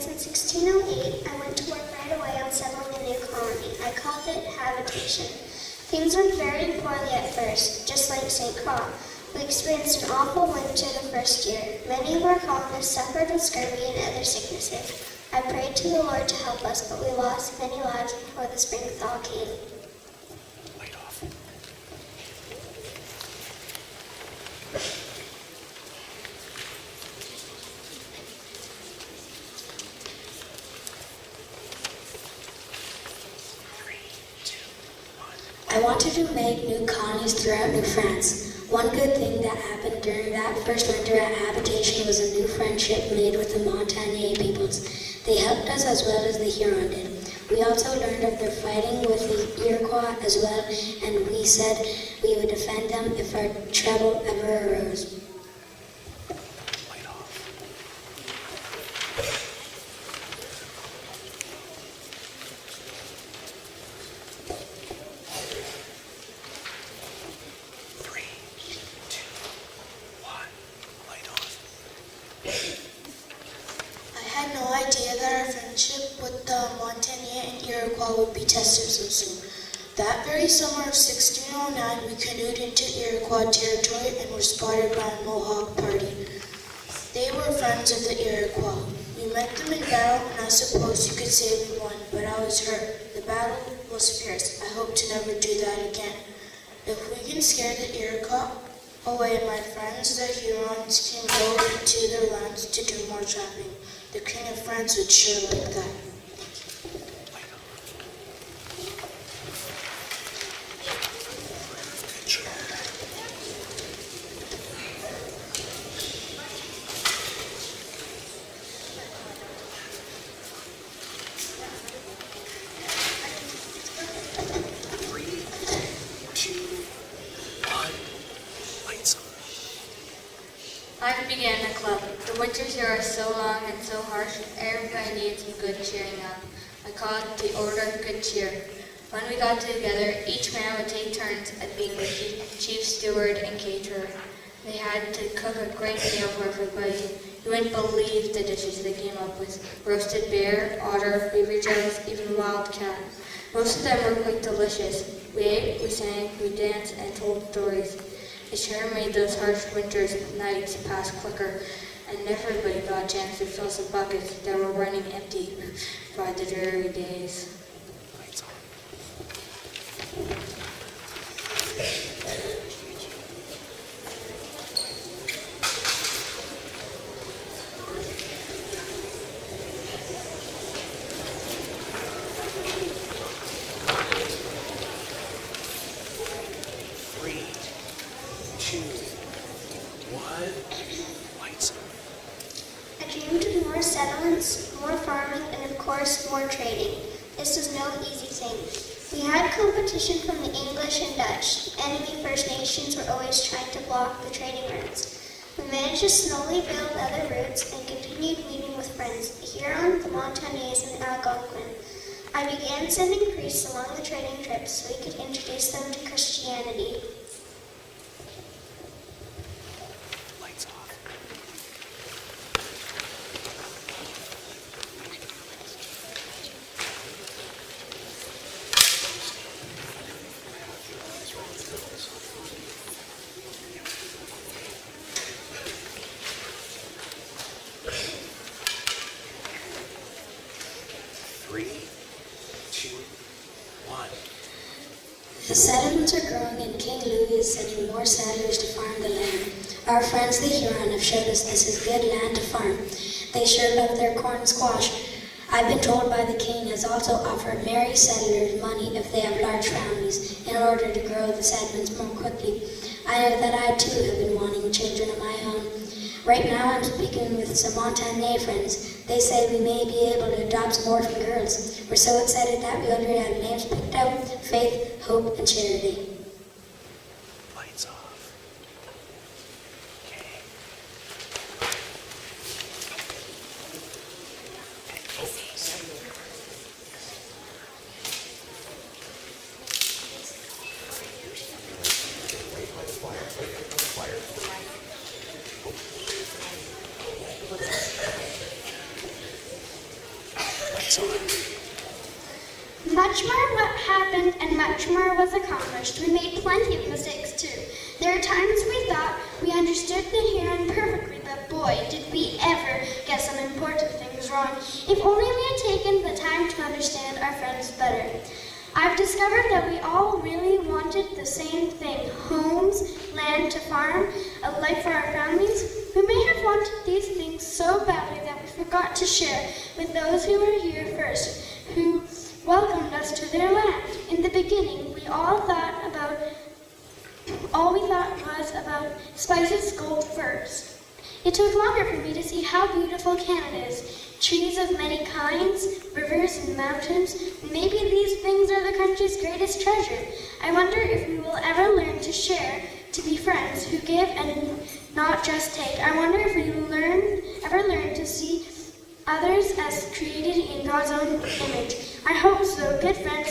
parents in 1608, I went to work right away on settling a new colony. I called it habitation. Things went very poorly at first, just like St. Croix. We experienced an awful winter the first year. Many of our colonists suffered with scurvy and other sicknesses. I prayed to the Lord to help us, but we lost many lives before the spring thaw came. Light off. 3, 2, 1. I wanted to make new colonies throughout New France. One good thing that happened during that first winter at Habitation was a new friendship made with the Montagnier peoples. They helped us as well as the Huron did. We also learned of their fighting with the Iroquois as well, and we said we would defend them if our trouble ever arose. Light off. 3, 2, 1. Light on. I had no idea that our friendship with the Montagnier and Iroquois would be tested so soon. That very summer of 1609, we canoed into Iroquois territory and were spotted by a Mohawk party. They were friends of the Iroquois. We met them in battle, and I suppose you could say we won, but I was hurt. The battle was fierce. I hope to never do that again. If we can scare the Iroquois away, my friends, the Hurons, can go into their lands to do more trapping. The King of France would sure like that. I began a club. The winters here are so long and so harsh, everybody needs some good cheering up. I called it the Order of Good Cheer. When we got together, each man would take turns at being the chief steward and caterer. They had to cook a great meal for everybody. You wouldn't believe the dishes they came up with. Roasted bear, otter, beaver jellies, even wild cat. Most of them were quite delicious. We ate, we sang, we danced, and told stories. It sure made those harsh winter's nights pass quicker, and everybody got a chance to fill some buckets that were running empty by the dreary days. Lights on. 3, 2, 1. Lights on. I dreamed of more settlements, more farming, and of course, more trading. This was no easy thing. We had competition from the English and Dutch. The enemy First Nations were always trying to block the trading routes. We managed to slowly build other routes and continued meeting with friends, the Huron, the Montagnais, and the Algonquin. I began sending priests along the trading trips so we could introduce them to Christianity. Lights off. 3, 2, 1. The settlements are growing and King Louis is sending more settlers to farm the land. Our friends the Huron have showed us this is good land to farm. They sure love their corn and squash. I've been told by the king has also offered married settlers money if they have large families in order to grow the settlements more quickly. I know that I too have been wanting children of my own. Right now I'm speaking with some Montagnier friends. They say we may be able to adopt some orphan girls. We're so excited that we already have names picked out: Faith, Hope, and Charity. Lights off. Okay. Lights on. Much more what happened and much more was accomplished. We made plenty of mistakes too. There are times we thought we understood the heron perfectly, but boy, did we ever get some important things wrong. If only we had taken the time to understand our friends better. I've discovered that we all really wanted the same thing: homes, land to farm, a life for our families. We may have wanted these things so badly that we forgot to share with those who were here first, who welcomed us to their land. In the beginning, we all we thought was about spices, gold, furs. It took longer for me to see how beautiful Canada is. Trees of many kinds, rivers and mountains. Maybe these things are the country's greatest treasure. I wonder if we will ever learn to share, to be friends who give and not just take. I wonder if we will ever learn to see others as created in God's own image. I hope so. Good friends